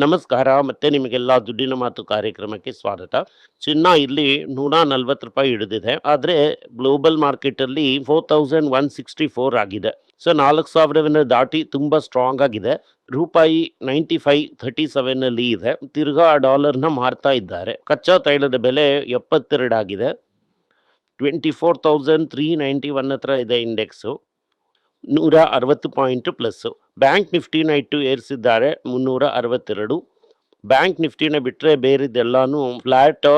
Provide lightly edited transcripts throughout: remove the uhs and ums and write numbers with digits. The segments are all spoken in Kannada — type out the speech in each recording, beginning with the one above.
ನಮಸ್ಕಾರ. ಮತ್ತೆ ನಿಮಗೆಲ್ಲ ದುಡ್ಡಿನ ಮಾತು ಕಾರ್ಯಕ್ರಮಕ್ಕೆ ಸ್ವಾಗತ. ಚಿನ್ನ ಇಲ್ಲಿ ₹140 ಹಿಡಿದಿದೆ. ಆದ್ರೆ ಗ್ಲೋಬಲ್ ಮಾರ್ಕೆಟಲ್ಲಿ 4164 ಆಗಿದೆ. ಸೊ 4000 ದಾಟಿ ತುಂಬಾ ಸ್ಟ್ರಾಂಗ್ ಆಗಿದೆ. ರೂಪಾಯಿ 95.37 ಅಲ್ಲಿ ಇದೆ. ತಿರ್ಗಾ ಡಾಲರ್ನ ಮಾರ್ತಾ ಇದ್ದಾರೆ. ಕಚ್ಚಾ ತೈಲದ ಬೆಲೆ 72 ಆಗಿದೆ. 24,391 ಹತ್ರ ಇದೆ ಇಂಡೆಕ್ಸು. 160 point plus. ಬ್ಯಾಂಕ್ ನಿಫ್ಟಿನ ಇಟ್ಟು ಏರಿಸಿದ್ದಾರೆ 362. ಬ್ಯಾಂಕ್ ನಿಫ್ಟಿನ ಬಿಟ್ಟರೆ ಬೇರೆದೆಲ್ಲಾನು ಫ್ಲಾಟ್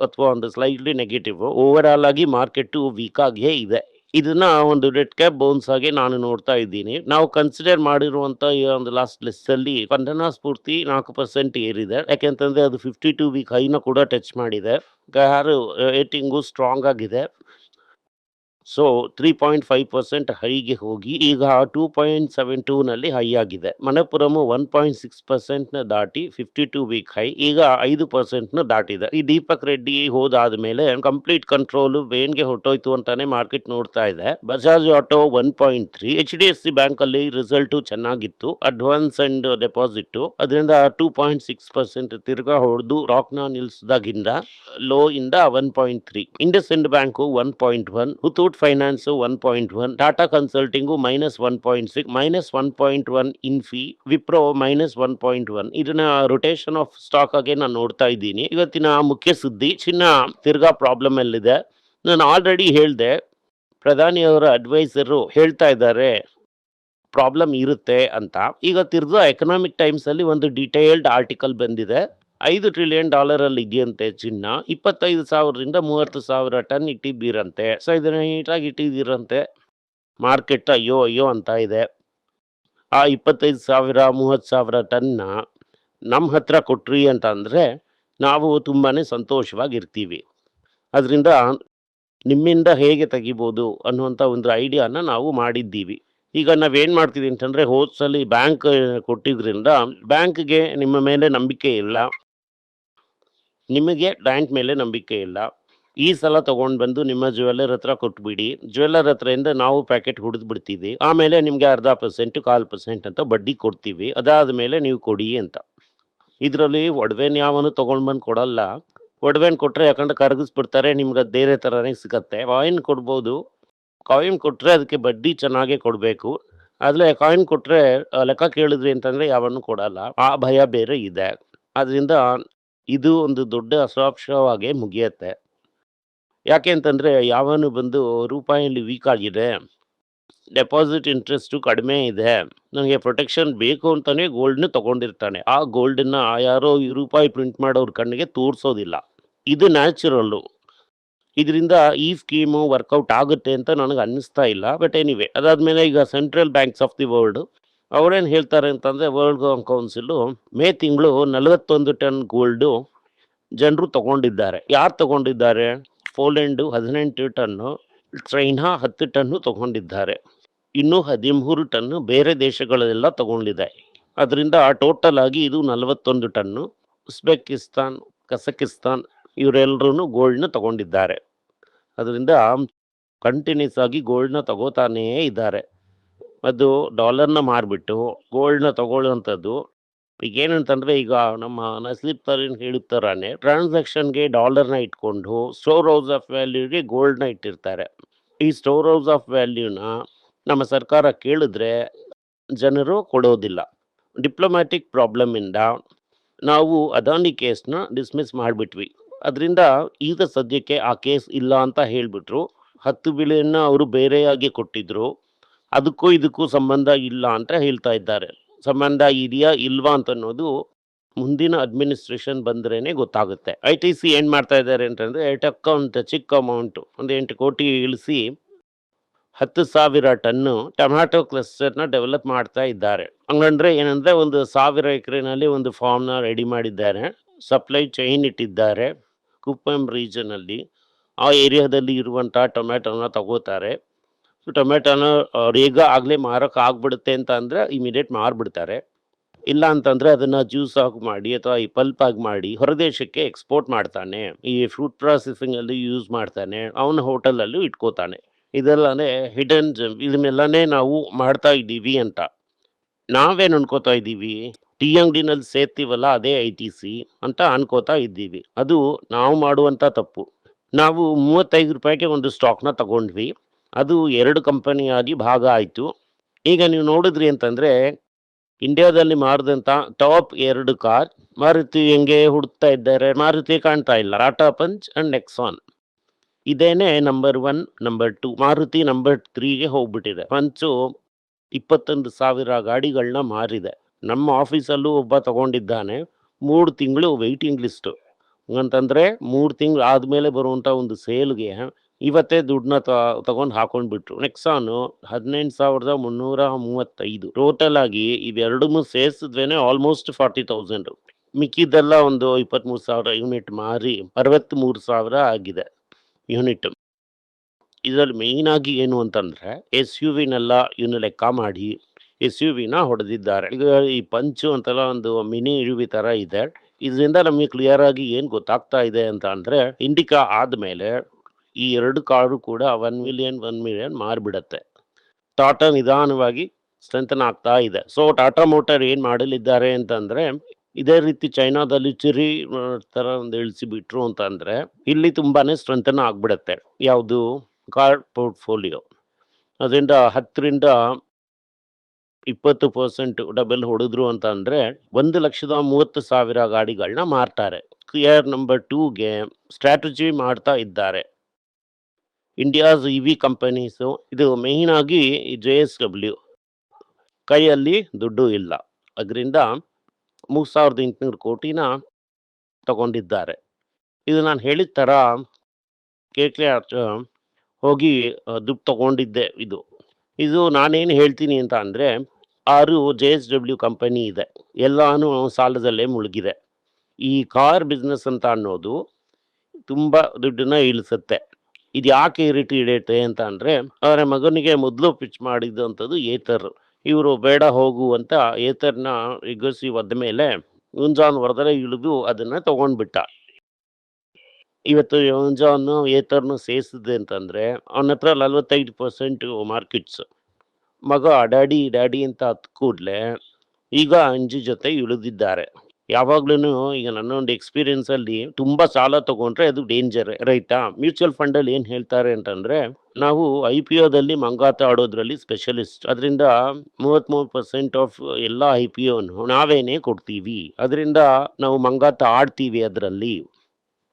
ಅಥವಾ ಒಂದು ಸ್ಲೈಟ್ಲಿ ನೆಗೆಟಿವ್. ಓವರ್ ಆಲ್ ಆಗಿ ಮಾರ್ಕೆಟ್ ವೀಕ್ ಆಗಿಯೇ ಇದೆ. ಇದನ್ನ ಒಂದು ರೆಡ್ ಕ್ಯಾಪ್ ಬೌನ್ಸ್ ಆಗಿ ನಾನು ನೋಡ್ತಾ ಇದ್ದೀನಿ. ನಾವು ಕನ್ಸಿಡರ್ ಮಾಡಿರುವಂತ ಈ ಒಂದು ಲಾಸ್ಟ್ ಲಿಸ್ಟ್ ಅಲ್ಲಿ ಬಂಧನ ಸ್ಫೂರ್ತಿ 4% ಏರಿದೆ. ಯಾಕೆಂತಂದ್ರೆ ಅದು 52 ವೀಕ್ ಹೈನ ಕೂಡ ಟಚ್ ಮಾಡಿದೆ. ರೇಟಿಂಗು ಸ್ಟ್ರಾಂಗ್ ಆಗಿದೆ. ಸೊ 3.5% ಹೈಗೆ ಹೋಗಿ ಈಗ 2.72 ಹೈ ಆಗಿದೆ. ಮಣಪುರಂ 1.6% ದಾಟಿ 52 ವೀಕ್ ಹೈ ಈಗ 5% ದಾಟಿದೆ. ಈ ದೀಪಕ್ ರೆಡ್ಡಿ ಹೋದಾದ್ಮೇಲೆ ಕಂಪ್ಲೀಟ್ ಕಂಟ್ರೋಲ್ ವೇನ್ಗೆ ಹೊರಟೋಯ್ತು ಅಂತಾನೆ ಮಾರ್ಕೆಟ್ ನೋಡ್ತಾ ಇದೆ. ಬಜಾಜ್ ಆಟೋ 1.3. HDFC ಬ್ಯಾಂಕ್ ಅಲ್ಲಿ ರಿಸಲ್ಟ್ ಚೆನ್ನಾಗಿತ್ತು, ಅಡ್ವಾನ್ಸ್ ಅಂಡ್ ಡೆಪಾಸಿಟ್. ಅದರಿಂದ 2.6% ತಿರ್ಗಾ ಹೊಡೆದು ರಾಕ್ನ ನಿಲ್ಸಿದಾಗಿಂದ ಲೋ ಇಂದ 1.3. IndusInd bank 1.1. Muthoot finance 1.1. Tata consulting -1.6, -1.1 Infy. Wipro -1.1. ಇದನ್ನ ರೊಟೇಷನ್ ಆಫ್ ಸ್ಟಾಕ್ ಆಗಿ ನಾನು ನೋಡ್ತಾ ಇದ್ದೀನಿ. ಇವತ್ತಿನ ಮುಖ್ಯ ಸುದ್ದಿ, ಚಿನ್ನ ತಿರ್ಗಾ ಪ್ರಾಬ್ಲಮ್ ಅಲ್ಲಿದೆ. ನಾನು ಆಲ್ರೆಡಿ ಹೇಳ್ದೆ, ಪ್ರಧಾನಿಯವರ ಅಡ್ವೈಸರು ಹೇಳ್ತಾ ಇದ್ದಾರೆ ಪ್ರಾಬ್ಲಮ್ ಇರುತ್ತೆ ಅಂತ. ಈಗ ತಿರ್ಗಾ ಎಕನಾಮಿಕ್ ಟೈಮ್ಸ್ ಅಲ್ಲಿ ಒಂದು ಡಿಟೇಲ್ಡ್ ಆರ್ಟಿಕಲ್ ಬಂದಿದೆ. $5 ಟ್ರಿಲಿಯನ್ ಅಲ್ಲಿ ಇದೆಯಂತೆ ಚಿನ್ನ. 25,000ರಿಂದ 30,000 ಟನ್ ಇಟ್ಟಿದ್ದೀರಂತೆ. ಸೊ ಇದನ್ನ ನೀಟಾಗಿ ಇಟ್ಟಿದ್ದೀರಂತೆ. ಮಾರ್ಕೆಟ್ ಅಯ್ಯೋ ಅಯ್ಯೋ ಅಂತ ಇದೆ. ಆ 25,000 30,000 ಟನ್ನ ನಮ್ಮ ಹತ್ರ ಕೊಟ್ರಿ ಅಂತ ಅಂದ್ರೆ ನಾವು ತುಂಬಾನೇ ಸಂತೋಷವಾಗಿರ್ತೀವಿ. ಅದರಿಂದ ನಿಮ್ಮಿಂದ ಹೇಗೆ ತೆಗಿಬೋದು ಅನ್ನುವಂಥ ಒಂದು ಐಡಿಯಾನ ನಾವು ಮಾಡಿದ್ದೀವಿ. ಈಗ ನಾವೇನು ಮಾಡ್ತೀವಿ ಅಂತಂದರೆ, ಹೋದ್ಸಲಿ ಬ್ಯಾಂಕ್ ಕೊಟ್ಟಿದ್ರಿಂದ ಬ್ಯಾಂಕ್ಗೆ ನಿಮ್ಮ ಮೇಲೆ ನಂಬಿಕೆ ಇಲ್ಲ, ನಿಮಗೆ ಬ್ಯಾಂಕ್ ಮೇಲೆ ನಂಬಿಕೆ ಇಲ್ಲ. ಈ ಸಲ ತೊಗೊಂಡು ಬಂದು ನಿಮ್ಮ ಜ್ಯುವೆಲ್ಲರ್ ಹತ್ರ ಕೊಟ್ಬಿಡಿ. ಜ್ಯುವೆಲ್ಲರ್ ಹತ್ರದಿಂದ ನಾವು ಪ್ಯಾಕೆಟ್ ಹೊಡೆದು ಬಿಡ್ತೀವಿ. ಆಮೇಲೆ ನಿಮಗೆ 0.5% 1/4% ಅಂತ ಬಡ್ಡಿ ಕೊಡ್ತೀವಿ. ಅದಾದ ಮೇಲೆ ನೀವು ಕೊಡಿ ಅಂತ. ಇದರಲ್ಲಿ ಒಡವೆನ ಯಾವನು ತೊಗೊಂಡು ಬಂದು ಕೊಡಲ್ಲ. ಒಡವೆನ ಕೊಟ್ಟರೆ ಯಾಕಂದ್ರೆ ಕರಗಿಸ್ಬಿಡ್ತಾರೆ, ನಿಮ್ಗೆ ಅದು ಬೇರೆ ಥರನೇ ಸಿಗತ್ತೆ. ಕಾಯಿನ್ ಕೊಡ್ಬೋದು. ಕಾಯಿನ್ ಕೊಟ್ಟರೆ ಅದಕ್ಕೆ ಬಡ್ಡಿ ಚೆನ್ನಾಗೇ ಕೊಡಬೇಕು. ಆದರೆ ಕಾಯಿನ್ ಕೊಟ್ಟರೆ ಲೆಕ್ಕ ಕೇಳಿದ್ರಿ ಅಂತಂದರೆ ಯಾವನ್ನು ಕೊಡಲ್ಲ. ಆ ಭಯ ಬೇರೆ ಇದೆ. ಅದರಿಂದ ಇದು ಒಂದು ದೊಡ್ಡ ಅಸಾಕ್ಷವಾಗಿ ಮುಗಿಯತ್ತೆ. ಯಾಕೆ ಅಂತಂದರೆ, ಯಾವನು ಬಂದು ರೂಪಾಯಲ್ಲಿ ವೀಕ್ ಆಗಿದೆ, ಡೆಪಾಸಿಟ್ ಇಂಟ್ರೆಸ್ಟು ಕಡಿಮೆ ಇದೆ, ನನಗೆ ಪ್ರೊಟೆಕ್ಷನ್ ಬೇಕು ಅಂತಲೇ ಗೋಲ್ಡ್ನ ತೊಗೊಂಡಿರ್ತಾನೆ. ಆ ಗೋಲ್ಡನ್ನ ಯಾರೋ ರೂಪಾಯಿ ಪ್ರಿಂಟ್ ಮಾಡೋರ ಕಣ್ಣಿಗೆ ತೋರಿಸೋದಿಲ್ಲ. ಇದು ನ್ಯಾಚುರಲ್ಲು. ಇದರಿಂದ ಈ ಸ್ಕೀಮು ವರ್ಕೌಟ್ ಆಗುತ್ತೆ ಅಂತ ನನಗೆ ಅನ್ನಿಸ್ತಾ ಇಲ್ಲ. ಬಟ್ ಎನಿವೆ, ಅದಾದಮೇಲೆ ಈಗ central banks of the world ಅವರೇನು ಹೇಳ್ತಾರೆ ಅಂತಂದರೆ, ವರ್ಲ್ಡ್ ಕೌನ್ಸಿಲು ಮೇ ತಿಂಗಳು 41 ಟನ್ ಗೋಲ್ಡು ಜನರು ತಗೊಂಡಿದ್ದಾರೆ. ಯಾರು ತಗೊಂಡಿದ್ದಾರೆ? ಪೋಲೆಂಡು 18 ಟನ್ನು, ಚೈನಾ 10 ಟನ್ನು ತಗೊಂಡಿದ್ದಾರೆ. ಇನ್ನೂ 13 ಟನ್ನು ಬೇರೆ ದೇಶಗಳೆಲ್ಲ ತಗೊಂಡಿದೆ. ಅದರಿಂದ ಟೋಟಲ್ ಆಗಿ ಇದು 41 ಟನ್ನು. ಉಜ್ಬೇಕಿಸ್ತಾನ್, ಕಜಕಿಸ್ತಾನ್ ಇವರೆಲ್ಲರೂ ಗೋಲ್ಡ್ನ ತಗೊಂಡಿದ್ದಾರೆ. ಅದರಿಂದ ಕಂಟಿನ್ಯೂಸ್ ಆಗಿ ಗೋಲ್ಡ್ನ ತಗೋತಾನೇ ಇದ್ದಾರೆ. ಅದು ಡಾಲರ್ನ ಮಾರಿಬಿಟ್ಟು ಗೋಲ್ಡ್ನ ತಗೊಳ್ಳುವಂಥದ್ದು. ಈಗ ಏನಂತಂದರೆ, ಈಗ ನಮ್ಮ ನಸೀಬ್ ತರೀನ್ ಹೇಳಿರ್ತಾನೆ, ಟ್ರಾನ್ಸಾಕ್ಷನ್ಗೆ ಡಾಲರ್ನ ಇಟ್ಕೊಂಡು ಸ್ಟೋರ್ ಹೌಸ್ ಆಫ್ ವ್ಯಾಲ್ಯೂಗೆ ಗೋಲ್ಡ್ನ ಇಟ್ಟಿರ್ತಾರೆ. ಈ ಸ್ಟೋರ್ ಹೌಸ್ ಆಫ್ ವ್ಯಾಲ್ಯೂನ ನಮ್ಮ ಸರ್ಕಾರ ಕೇಳಿದ್ರೆ ಜನರು ಕೊಡೋದಿಲ್ಲ. ಡಿಪ್ಲೊಮ್ಯಾಟಿಕ್ ಪ್ರಾಬ್ಲಮಿಂದ ನಾವು ಅದಾನಿ ಕೇಸ್ನ ಡಿಸ್ಮಿಸ್ ಮಾಡಿಬಿಟ್ವಿ. ಅದರಿಂದ ಈಗ ಸದ್ಯಕ್ಕೆ ಆ ಕೇಸ್ ಇಲ್ಲ ಅಂತ ಹೇಳಿಬಿಟ್ರು. 10 ಬಿಲಿಯನ್ನ ಅವರು ಬೇರೆಯಾಗಿ ಕೊಟ್ಟಿದ್ರು. ಅದಕ್ಕೂ ಇದಕ್ಕೂ ಸಂಬಂಧ ಇಲ್ಲ ಅಂತ ಹೇಳ್ತಾ ಇದ್ದಾರೆ. ಸಂಬಂಧ ಇದೆಯಾ ಇಲ್ವಾ ಅಂತ ಅನ್ನೋದು ಮುಂದಿನ ಅಡ್ಮಿನಿಸ್ಟ್ರೇಷನ್ ಬಂದ್ರೇ ಗೊತ್ತಾಗುತ್ತೆ. ITC ಏನು ಮಾಡ್ತಾ ಇದ್ದಾರೆ ಅಂತಂದರೆ, ಒಂದು ಚಿಕ್ಕ ಅಮೌಂಟು, ಒಂದು 8 ಕೋಟಿ ಇಳಿಸಿ 10,000 ಟನ್ನು ಟೊಮ್ಯಾಟೊ ಕ್ಲಸ್ಟರ್ನ ಡೆವಲಪ್ ಮಾಡ್ತಾ ಇದ್ದಾರೆ. ಹಂಗಂದ್ರೆ ಏನಂದರೆ, ಒಂದು 1000 ಎಕರೆನಲ್ಲಿ ಒಂದು ಫಾರ್ಮ್ನ ರೆಡಿ ಮಾಡಿದ್ದಾರೆ. ಸಪ್ಲೈ ಚೈನ್ ಇಟ್ಟಿದ್ದಾರೆ. ಕುಪ್ಪಂ ರೀಜನಲ್ಲಿ ಆ ಏರಿಯಾದಲ್ಲಿ ಇರುವಂಥ ಟೊಮ್ಯಾಟೊನ ತಗೋತಾರೆ. ಸೊ ಟೊಮೆಟೊನ ಈಗ ಆಗಲೇ ಮಾರೋಕೆ ಆಗ್ಬಿಡುತ್ತೆ ಅಂತ ಅಂದರೆ ಇಮಿಡಿಯೇಟ್ ಮಾರಿಬಿಡ್ತಾರೆ. ಇಲ್ಲ ಅಂತಂದರೆ ಅದನ್ನು ಜ್ಯೂಸ್ ಆಗಿ ಮಾಡಿ ಅಥವಾ ಈ ಪಲ್ಪ್ ಆಗಿ ಮಾಡಿ ಹೊರದೇಶಕ್ಕೆ ಎಕ್ಸ್ಪೋರ್ಟ್ ಮಾಡ್ತಾನೆ. ಈ ಫ್ರೂಟ್ ಪ್ರಾಸೆಸಿಂಗಲ್ಲಿ ಯೂಸ್ ಮಾಡ್ತಾನೆ. ಅವನ ಹೋಟೆಲಲ್ಲೂ ಇಟ್ಕೋತಾನೆ. ಇದೆಲ್ಲನೇ ಹಿಡನ್ ಜಮ್. ಇದನ್ನೆಲ್ಲನೇ ನಾವು ಮಾಡ್ತಾ ಇದ್ದೀವಿ ಅಂತ ನಾವೇನು ಅನ್ಕೋತಾ ಇದ್ದೀವಿ, ಟೀ ಅಂಗಡಿನಲ್ಲಿ ಸೇರ್ತೀವಲ್ಲ ಅದೇ ITC ಅಂತ ಅನ್ಕೋತಾ ಇದ್ದೀವಿ. ಅದು ನಾವು ಮಾಡುವಂಥ ತಪ್ಪು. ನಾವು ₹35ಗೆ ಒಂದು ಸ್ಟಾಕ್‌ನ ತಗೊಂಡ್ವಿ. ಅದು 2 ಕಂಪನಿಯಾಗಿ ಭಾಗ ಆಯ್ತು. ಈಗ ನೀವು ನೋಡಿದ್ರಿ ಅಂತಂದ್ರೆ, ಇಂಡಿಯಾದಲ್ಲಿ ಮಾರಿದಂಥ ಟಾಪ್ 2 ಕಾರ್ ಮಾರುತಿ ಹೆಂಗೆ ಹುಡುಕ್ತಾ ಇದ್ದಾರೆ? ಮಾರುತಿ ಕಾಣ್ತಾ ಇಲ್ಲ. Tata Punch and Nexon. ಇದೇನೇ ನಂಬರ್ 1, ನಂಬರ್ 2. ಮಾರುತಿ ನಂಬರ್ 3ಗೆ ಹೋಗ್ಬಿಟ್ಟಿದೆ. ಪಂಚು 21,000 ಗಾಡಿಗಳನ್ನ ಮಾರಿದೆ. ನಮ್ಮ ಆಫೀಸಲ್ಲೂ ಒಬ್ಬ ತಗೊಂಡಿದ್ದಾನೆ. 3 ತಿಂಗಳು ವೇಟಿಂಗ್ ಲಿಸ್ಟು. ಅಂತಂದ್ರೆ 3 ತಿಂಗಳು ಆದ್ಮೇಲೆ ಬರುವಂಥ ಒಂದು ಸೇಲ್‌ಗೆ ಇವತ್ತೇ ದುಡ್ಡನ್ನ ತಗೊಂಡು ಹಾಕೊಂಡ್ಬಿಟ್ರು. ನೆಕ್ಸಾನು 18,335. ಟೋಟಲ್ ಆಗಿ ಇವೆರಡನ್ನೂ ಸೇರಿಸಿದ್ರೇನೆ ಆಲ್ಮೋಸ್ಟ್ 40,000. ಮಿಕ್ಕಿದ್ದೆಲ್ಲ ಒಂದು 23,000 ಯೂನಿಟ್ ಮಾರಿ 63,000 ಆಗಿದೆ ಯೂನಿಟ್. ಇದರಲ್ಲಿ ಮೇಯ್ನ್ ಆಗಿ ಏನು ಅಂತಂದ್ರೆ SUVನೆಲ್ಲ ಇವನು ಲೆಕ್ಕ ಮಾಡಿ SUVನ ಹೊಡೆದಿದ್ದಾರೆ. ಈಗ ಈ ಪಂಚು ಅಂತೆಲ್ಲ ಒಂದು ಮಿನಿ UV ತರ ಇದೆ. ಇದರಿಂದ ನಮಗೆ ಕ್ಲಿಯರ್ ಆಗಿ ಏನು ಗೊತ್ತಾಗ್ತಾ ಇದೆ ಅಂತ ಅಂದ್ರೆ, ಇಂಡಿಕಾ ಆದ್ಮೇಲೆ ಈ 2 ಕಾರು ಕೂಡ 1 ಮಿಲಿಯನ್ ಮಾರ್ಬಿಡತ್ತೆ. ಟಾಟಾ ನಿಧಾನವಾಗಿ ಸ್ಟ್ರೆಂಥನ್ ಆಗ್ತಾ ಇದೆ. ಸೊ ಟಾಟಾ ಮೋಟಾರ್ ಏನ್ ಮಾಡಲಿದ್ದಾರೆ ಅಂತಂದ್ರೆ, ಇದೇ ರೀತಿ ಚೈನಾದಲ್ಲಿ ಚಿರಿ ತರ ಒಂದು ಇಳಿಸಿಬಿಟ್ರು ಅಂತ ಅಂದ್ರೆ ಇಲ್ಲಿ ತುಂಬಾನೇ ಸ್ಟ್ರೆಂಥನ್ ಆಗ್ಬಿಡತ್ತೆ. ಯಾವುದು ಕಾರ್ ಪೋರ್ಟ್ಫೋಲಿಯೋ. ಅದರಿಂದ 10ರಿಂದ 20% ಡಬಲ್ ಹೊಡೆದ್ರು ಅಂತ ಅಂದ್ರೆ 1,30,000 ಗಾಡಿಗಳನ್ನ ಮಾರ್ತಾರೆ. ಕ್ಲಿಯರ್ ನಂಬರ್ 2ಗೆ ಸ್ಟ್ರಾಟಜಿ ಮಾಡ್ತಾ ಇದ್ದಾರೆ. India's EV companies. ಇದು ಮೇಯ್ನ್ ಆಗಿ JSW ಕೈಯಲ್ಲಿ ದುಡ್ಡು ಇಲ್ಲ. ಅದರಿಂದ 3,800 ಕೋಟಿನ ತಗೊಂಡಿದ್ದಾರೆ. ಇದು ನಾನು ಹೇಳಿದ ತರ KKR ಹೋಗಿ ದುಡ್ಡು ತಗೊಂಡಿದ್ದೆ ಇದು. ಇದು ನಾನೇನು ಹೇಳ್ತೀನಿ ಅಂತ ಅಂದ್ರೆ 6 JSW ಕಂಪನಿ ಇದೆ. ಎಲ್ಲಾನು ಸಾಲದಲ್ಲೇ ಮುಳುಗಿದೆ. ಈ ಕಾರ್ ಬಿಸ್ನೆಸ್ ಅಂತ ಅನ್ನೋದು ತುಂಬಾ ದುಡ್ಡನ್ನ ಇಳಿಸುತ್ತೆ. ಇದು ಯಾಕೆ ಹಿಡಿಯುತ್ತೆ ಅಂತ ಅಂದ್ರೆ, ಅವರ ಮಗನಿಗೆ ಮೊದಲು ಪಿಚ್ ಮಾಡಿದಂಥದ್ದು ಏತರ್. ಇವರು ಬೇಡ ಹೋಗು ಅಂತ ಏತರ್ನ ಎಗಸಿ ಒದ್ದ ಮೇಲೆ ಮುಂಜಾನ್ ಹೊರದರೆ ಇಳಿದು ಅದನ್ನ ತಗೊಂಡ್ಬಿಟ್ಟ. ಇವತ್ತು ಮುಂಜಾನು ಏತರ್ನು ಸೇರಿಸಿದೆ ಅಂತಂದ್ರೆ ಅವನ ಹತ್ರ 45% ಮಾರ್ಕೆಟ್ಸ್. ಮಗ ಡ್ಯಾಡಿ ಡ್ಯಾಡಿ ಅಂತ ಹತ್ ಕೂಡ್ಲೆ ಈಗ ಅಂಜಿ ಜೊತೆ ಇಳಿದಿದ್ದಾರೆ. ಯಾವಾಗ್ಲೂ ಈಗ ನನ್ನ ಒಂದು ಎಕ್ಸ್ಪೀರಿಯನ್ಸ್ ಅಲ್ಲಿ ತುಂಬಾ ಸಾಲ ತಗೊಂಡ್ರೆ ಅದು ಡೇಂಜರ್, ರೈಟಾ? ಮ್ಯೂಚುವಲ್ ಫಂಡ್ ಅಲ್ಲಿ ಏನ್ ಹೇಳ್ತಾರೆ ಅಂತಂದ್ರೆ, ನಾವು IPOದಲ್ಲಿ ಮಂಗಾತ ಆಡೋದ್ರಲ್ಲಿ ಸ್ಪೆಷಲಿಸ್ಟ್. ಅದರಿಂದ 33% ಆಫ್ ಎಲ್ಲ IPOನು ನಾವೇನೆ ಕೊಡ್ತೀವಿ. ಅದರಿಂದ ನಾವು ಮಂಗಾತ ಆಡ್ತೀವಿ ಅದರಲ್ಲಿ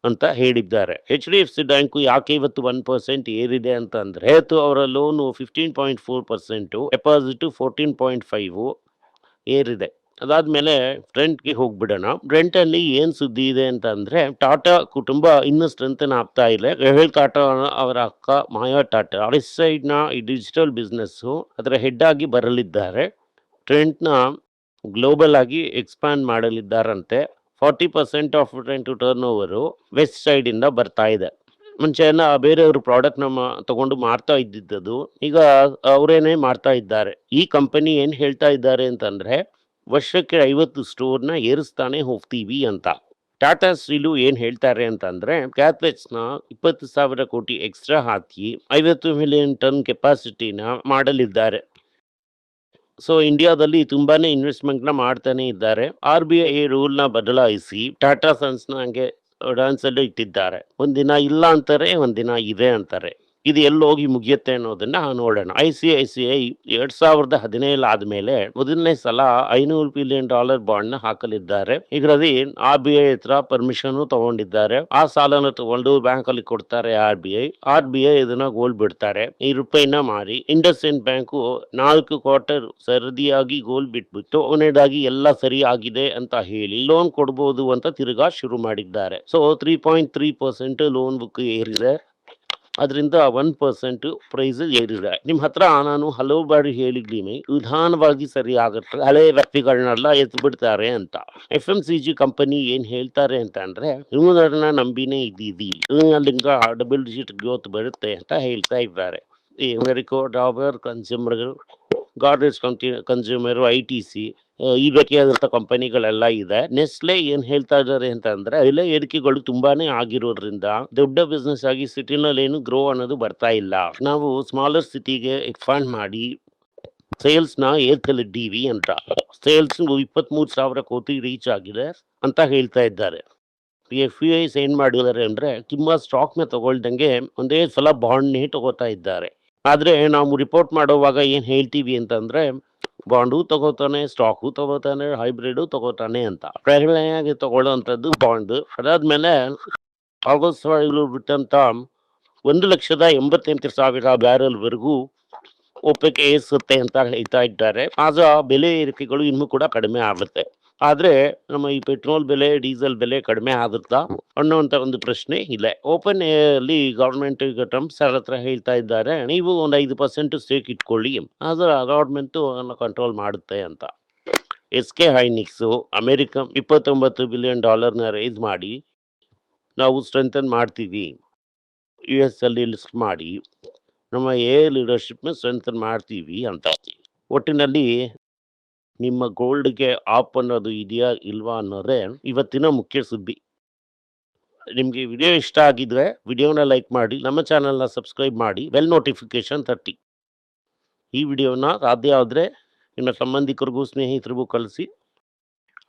ಅಂತ ಹೇಳಿದ್ದಾರೆ. HDFC ಬ್ಯಾಂಕು ಯಾಕೆ ಇವತ್ತು 1% ಏರಿದೆ ಅಂತ ಅಂದ್ರೆ, ಅವರ ಲೋನು 15.4%, ಡೆಪಾಸಿಟ್ 14.5 ಏರಿದೆ. ಅದಾದ್ಮೇಲೆ ಫ್ರಂಟ್ಗೆ ಹೋಗ್ಬಿಡೋಣ. ಫ್ರಂಟ್ ಅಲ್ಲಿ ಏನ್ ಸುದ್ದಿ ಇದೆ ಅಂತ ಅಂದ್ರೆ, ಟಾಟಾ ಕುಟುಂಬ ಇನ್ನೂ ಸ್ಟ್ರೆಂಥನ್ ಆಗ್ತಾ ಇಲ್ಲ. ರಾಹುಲ್ ಟಾಟಾ ಅವರ ಅಕ್ಕ ಮಾಯಾ ಟಾಟಾ ವೆಸ್ಟ್ ಸೈಡ್ ನ ಈ ಡಿಜಿಟಲ್ ಬಿಸ್ನೆಸ್ ಅದರ ಹೆಡ್ ಆಗಿ ಬರಲಿದ್ದಾರೆ. ಟ್ರೆಂಡ್ನ ಗ್ಲೋಬಲ್ ಆಗಿ ಎಕ್ಸ್ಪಾಂಡ್ ಮಾಡಲಿದ್ದಾರಂತೆ. 40% of Trent turnover Westside ಇಂದ ಬರ್ತಾ ಇದೆ. ಮುಂಚೆ ಎಲ್ಲ ಬೇರೆಯವರು ಪ್ರಾಡಕ್ಟ್ ನಮ್ಮ ತಗೊಂಡು ಮಾರ್ತಾ ಇದ್ದಿದ್ದದು, ಈಗ ಅವರೇನೆ ಮಾರ್ತಾ ಇದ್ದಾರೆ. ಈ ಕಂಪನಿ ಏನ್ ಹೇಳ್ತಾ ಇದ್ದಾರೆ ಅಂತಂದ್ರೆ, ವರ್ಷಕ್ಕೆ 50 ಸ್ಟೋರ್ನ ಏರಿಸ್ತಾನೆ ಹೋಗ್ತೀವಿ ಅಂತ. ಟಾಟಾ ಸ್ಟೀಲು ಏನ್ ಹೇಳ್ತಾರೆ ಅಂತಂದ್ರೆ, ಕ್ಯಾಪೆಕ್ಸ್ನ 20,000 ಕೋಟಿ ಎಕ್ಸ್ಟ್ರಾ ಹಾಕಿ 50 ಮಿಲಿಯನ್ ಟನ್ ಕೆಪಾಸಿಟಿನ ಮಾಡಲಿದ್ದಾರೆ. ಸೊ ಇಂಡಿಯಾದಲ್ಲಿ ತುಂಬಾನೇ ಇನ್ವೆಸ್ಟ್ಮೆಂಟ್ನ ಮಾಡ್ತಾನೆ ಇದ್ದಾರೆ. RBI ರೂಲ್ನ ಬದಲಾಯಿಸಿ ಟಾಟಾ ಸನ್ಸ್ನ ಹಂಗೆ ಡಾನ್ಸ್ ಅಲ್ಲಿ ಇಟ್ಟಿದ್ದಾರೆ. ಒಂದಿನ ಇಲ್ಲ ಅಂತಾರೆ, ಒಂದಿನ ಇದೆ ಅಂತಾರೆ. ಇದು ಎಲ್ಲೋಗಿ ಮುಗಿಯುತ್ತೆ ಅನ್ನೋದನ್ನ ನೋಡೋಣ. ICICI 2017 ಆದ್ಮೇಲೆ ಮೊದಲನೇ ಸಲ $500 ಬಿಲಿಯನ್ ಬಾಂಡ್ನ ಹಾಕಲಿದ್ದಾರೆ. ಇದರಲ್ಲಿ RBI ಹತ್ರ ಪರ್ಮಿಷನ್ ತಗೊಂಡಿದ್ದಾರೆ. ಆ ಸಾಲನ ತಗೊಂಡು ಬ್ಯಾಂಕ್ ಅಲ್ಲಿ ಕೊಡ್ತಾರೆ RBI ಇದನ್ನ ಗೋಲ್ಡ್ ಬಿಡ್ತಾರೆ. ಈ ರೂಪಾಯಿನ ಮಾರಿ ಇಂಡಸ್ ಇಂಡ್ ಬ್ಯಾಂಕು 4 ಕ್ವಾರ್ಟರ್ ಸರದಿಯಾಗಿ ಗೋಲ್ಡ್ ಬಿಟ್ಬಿಟ್ಟು ಕೊನೆಯದಾಗಿ ಎಲ್ಲ ಸರಿ ಆಗಿದೆ ಅಂತ ಹೇಳಿ ಲೋನ್ ಕೊಡ್ಬೋದು ಅಂತ ತಿರ್ಗಾ ಶುರು ಮಾಡಿದ್ದಾರೆ. ಸೊ 3.3% ಲೋನ್ ಬುಕ್ ಏರಿದೆ. ಅದರಿಂದ 1% ಪ್ರೈಸ್ ಏರಿದೆ. ನಿಮ್ಮ ಹತ್ರ ನಾನು ಹಲವು ಬಾರಿ ಹೇಳಿದ್ದೀನಿ, ನಿಧಾನವಾಗಿ ಸರಿ ಆಗುತ್ತೆ, ಹಳೆ ವ್ಯಕ್ತಿಗಳನ್ನೆಲ್ಲ ಎತ್ತು ಬಿಡ್ತಾರೆ ಅಂತ. FMCG ಕಂಪನಿ ಏನ್ ಹೇಳ್ತಾರೆ ಅಂತ ಅಂದ್ರೆ, ಇವರನ್ನ ನಂಬಿನೇ ಇದ್ದೀವಿ, ಅಲ್ಲಿಂದ ಡಬಲ್ ಡಿಜಿಟ್ ಗ್ರೋತ್ ಬರುತ್ತೆ ಅಂತ ಹೇಳ್ತಾ ಇದ್ದಾರೆ. ಈ ಮೆರಿಕೋ, ಡಾಬರ್, ಕನ್ಸ್ಯೂಮರ್, ಗಾರ್ಡೇಜ್ ಕನ್ಸ್ಯೂಮರ್, ITC ಈ ರೀತಿಯಾದಂಥ ಕಂಪನಿಗಳೆಲ್ಲ ಇದೆ. ನೆಸ್ಲೆ ಏನ್ ಹೇಳ್ತಾ ಇದ್ದಾರೆ ಅಂತ ಅಂದ್ರೆ, ಬೆಲೆ ಏರಿಕೆಗಳು ತುಂಬಾನೇ ಆಗಿರೋದ್ರಿಂದ ದೊಡ್ಡ ಬಿಸ್ನೆಸ್ ಆಗಿ ಸಿಟಿನಲ್ಲಿ ಏನು ಗ್ರೋ ಅನ್ನೋದು ಬರ್ತಾ ಇಲ್ಲ. ನಾವು ಸ್ಮಾಲರ್ ಸಿಟಿಗೆ ಎಕ್ಸ್ಪಾಂಡ್ ಮಾಡಿ ಸೇಲ್ಸ್ನ ಏರ್ತಿಲ್ಲಿದ್ದೀವಿ ಅಂತ. ಸೇಲ್ಸ್ 23,000 ಕೋಟಿ ರೀಚ್ ಆಗಿದೆ ಅಂತ ಹೇಳ್ತಾ ಇದ್ದಾರೆ. FIIs ಏನ್ ಮಾಡಿದ್ದಾರೆ ಅಂದ್ರೆ ತುಂಬ ಸ್ಟಾಕ್ನ ತಗೊಳ್ದಂಗೆ ಒಂದೇ ಸಲ ಬಾಂಡ್ನೇ ತಗೋತಾ ಇದ್ದಾರೆ. ಆದ್ರೆ ನಾವು ರಿಪೋರ್ಟ್ ಮಾಡೋವಾಗ ಏನ್ ಹೇಳ್ತೀವಿ ಅಂತಂದ್ರೆ ಬಾಂಡು ತಗೋತಾನೆ, ಸ್ಟಾಕು ತಗೋತಾನೆ, ಹೈಬ್ರಿಡು ತಗೋತಾನೆ ಅಂತ. ಪ್ರೈಮರಿಯಾಗಿ ತಗೊಳ್ಳೋಂಥದ್ದು ಬಾಂಡ್. ಅದಾದ್ಮೇಲೆ ಆಗಸ್ಟ್ ಬಿಟ್ಟಂತ 1,88,000 ಬ್ಯಾರೆಲ್ವರೆಗೂ ಒಪ್ಪೆಗೆ ಏರಿಸುತ್ತೆ ಅಂತ ಹೇಳ್ತಾ ಇದ್ದಾರೆ. ಆಗ ಬೆಲೆ ಏರಿಕೆಗಳು ಇನ್ನೂ ಕೂಡ ಕಡಿಮೆ ಆಗುತ್ತೆ. ಆದ್ರೆ ನಮ್ಮ ಈ ಪೆಟ್ರೋಲ್ ಬೆಲೆ, ಡೀಸೆಲ್ ಬೆಲೆ ಕಡಿಮೆ ಆಗುತ್ತಾ ಅನ್ನುವಂಥ ಒಂದು ಪ್ರಶ್ನೆ ಇಲ್ಲ. ಓಪನ್ ಅಲ್ಲಿ ಗವರ್ಮೆಂಟ್ ಈಗ ಟ್ರಂಪ್ ಸರ್ ಹತ್ರ ಹೇಳ್ತಾ ಇದ್ದಾರೆ, ನೀವು ಒಂದು 5% ಸ್ಟೇಕ್ ಇಟ್ಕೊಳ್ಳಿ, ಆದ್ರೆ ಗವರ್ಮೆಂಟ್ ಕಂಟ್ರೋಲ್ ಮಾಡುತ್ತೆ ಅಂತ. SK ಹೈನಿಕ್ಸು ಅಮೆರಿಕ $29 ಬಿಲಿಯನ್ ರೈಸ್ ಮಾಡಿ ನಾವು ಸ್ಟ್ರೆಂಥನ್ ಮಾಡ್ತೀವಿ, US ಅಲ್ಲಿ ಲಿಸ್ಟ್ ಮಾಡಿ ನಮ್ಮ ಲೀಡರ್ಶಿಪ್ನ ಸ್ಟ್ರೆಂಥನ್ ಮಾಡ್ತೀವಿ ಅಂತ. ಒಟ್ಟಿನಲ್ಲಿ ನಿಮ್ಮ ಗೋಲ್ಡ್ಗೆ ಆಪ್ ಅನ್ನೋದು ಇದೆಯಾ ಇಲ್ವಾ ಅನ್ನೋದೇ ಇವತ್ತಿನ ಮುಖ್ಯ ಸುದ್ದಿ. ನಿಮಗೆ ವಿಡಿಯೋ ಇಷ್ಟ ಆಗಿದ್ರೆ ವಿಡಿಯೋನ ಲೈಕ್ ಮಾಡಿ, ನಮ್ಮ ಚಾನಲ್ನ ಸಬ್ಸ್ಕ್ರೈಬ್ ಮಾಡಿ, ಬೆಲ್ ನೋಟಿಫಿಕೇಶನ್ ತಟ್ಟಿ. ಈ ವಿಡಿಯೋನ ಸಾಧ್ಯ ಆದರೆ ನಿಮ್ಮ ಸಂಬಂಧಿಕರಿಗೂ ಸ್ನೇಹಿತರಿಗೂ ಕಳಿಸಿ,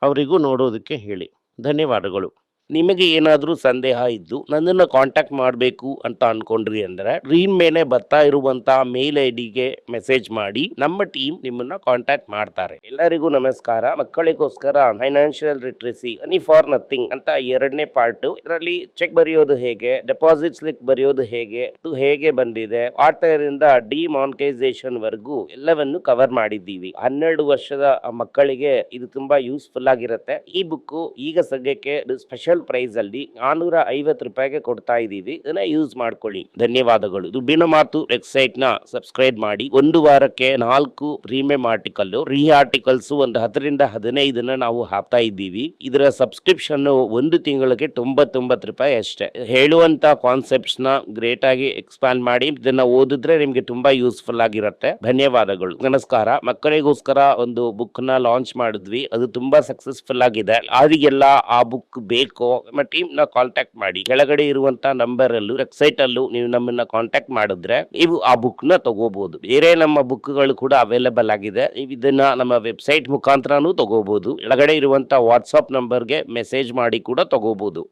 ಅವರಿಗೂ ನೋಡೋದಕ್ಕೆ ಹೇಳಿ. ಧನ್ಯವಾದಗಳು. ನಿಮಗೆ ಏನಾದರೂ ಸಂದೇಹ ಇದ್ದು ನನ್ನನ್ನು ಕಾಂಟ್ಯಾಕ್ಟ್ ಮಾಡಬೇಕು ಅಂತ ಅನ್ಕೊಂಡ್ರಿ ಅಂದರೆ ಸ್ಕ್ರೀನ್ ಮೇಲೆ ಬರ್ತಾ ಇರುವಂಥ ಮೇಲ್ ಐಡಿಗೆ ಮೆಸೇಜ್ ಮಾಡಿ, ನಮ್ಮ ಟೀಮ್ ನಿಮ್ಮನ್ನ ಕಾಂಟ್ಯಾಕ್ಟ್ ಮಾಡ್ತಾರೆ. ಎಲ್ಲರಿಗೂ ನಮಸ್ಕಾರ. ಮಕ್ಕಳಿಗೋಸ್ಕರ ಫೈನಾನ್ಷಿಯಲ್ ಲಿಟ್ರಸಿ ಅನಿ ಫಾರ್ ನಥಿಂಗ್ ಅಂತ 2ನೇ ಪಾರ್ಟ್. ಇದರಲ್ಲಿ ಚೆಕ್ ಬರೆಯೋದು ಹೇಗೆ, ಡೆಪಾಸಿಟ್ ಸ್ಲಿಪ್ ಬರೆಯೋದು ಹೇಗೆ, ಇದು ಹೇಗೆ ಬಂದಿದೆ, ಆಟರಿಂದ ಡಿಮಾನಿಟೈಸೇಷನ್ ವರೆಗೂ ಎಲ್ಲವನ್ನು ಕವರ್ ಮಾಡಿದ್ದೀವಿ. 12 ವರ್ಷದ ಮಕ್ಕಳಿಗೆ ಇದು ತುಂಬಾ ಯೂಸ್ಫುಲ್ ಆಗಿರುತ್ತೆ. ಈ ಬುಕ್ ಈಗ ಸದ್ಯಕ್ಕೆ ಸ್ಪೆಷಲ್ ಪ್ರೈಸ್ ಅಲ್ಲಿ $450 ಕೊಡ್ತಾ ಇದೀವಿ. ಇದನ್ನ ಯೂಸ್ ಮಾಡ್ಕೊಳ್ಳಿ. ಧನ್ಯವಾದಗಳು. ದುಡ್ಡಿನ ಮಾತು ವೆಬ್ಸೈಟ್ ನ ಸಬ್ಸ್ಕ್ರೈಬ್ ಮಾಡಿ. 1 ವಾರಕ್ಕೆ 4 ಪ್ರೀಮಿಯಂ ಆರ್ಟಿಕಲ್, ರೀ ಆರ್ಟಿಕಲ್ಸ್ ಒಂದು 10ರಿಂದ 15 ನಾವು ಹಾಕ್ತಾ ಇದ್ದೀವಿ. ಇದರ ಸಬ್ಸ್ಕ್ರಿಪ್ಷನ್ 1 ತಿಂಗಳಿಗೆ $99 ಅಷ್ಟೇ. ಹೇಳುವಂತ ಕಾನ್ಸೆಪ್ಟ್ಸ್ ನ ಗ್ರೇಟ್ ಆಗಿ ಎಕ್ಸ್ಪ್ಯಾನ್ ಮಾಡಿ ಇದನ್ನ ಓದಿದ್ರೆ ನಿಮ್ಗೆ ತುಂಬಾ ಯೂಸ್ಫುಲ್ ಆಗಿರುತ್ತೆ. ಧನ್ಯವಾದಗಳು. ನಮಸ್ಕಾರ. ಮಕ್ಕಳಿಗೋಸ್ಕರ ಒಂದು ಬುಕ್ ನ ಲಾಂಚ್ ಮಾಡಿದ್ವಿ, ಅದು ತುಂಬಾ ಸಕ್ಸಸ್ಫುಲ್ ಆಗಿದೆ. ಯಾರಿಗೆಲ್ಲ ಆ ಬುಕ್ ಬೇಕು ನಮ್ಮ ಟೀಮ್ ನ ಕಾಂಟ್ಯಾಕ್ಟ್ ಮಾಡಿ. ಕೆಳಗಡೆ ಇರುವಂತ ನಂಬರ್ ಅಲ್ಲೂ ವೆಬ್ಸೈಟ್ ಅಲ್ಲೂ ನೀವು ನಮ್ಮನ್ನ ಕಾಂಟ್ಯಾಕ್ಟ್ ಮಾಡಿದ್ರೆ ನೀವು ಆ ಬುಕ್ ನ ತಗೋಬಹುದು. ಬೇರೆ ನಮ್ಮ ಬುಕ್ ಗಳು ಕೂಡ ಅವೈಲೇಬಲ್ ಆಗಿದೆ. ನೀವು ಇದನ್ನ ನಮ್ಮ ವೆಬ್ಸೈಟ್ ಮುಖಾಂತರನೂ ತಗೋಬಹುದು. ಕೆಳಗಡೆ ಇರುವಂತ ವಾಟ್ಸ್ಆಪ್ ನಂಬರ್ಗೆ ಮೆಸೇಜ್ ಮಾಡಿ ಕೂಡ ತಗೋಬಹುದು.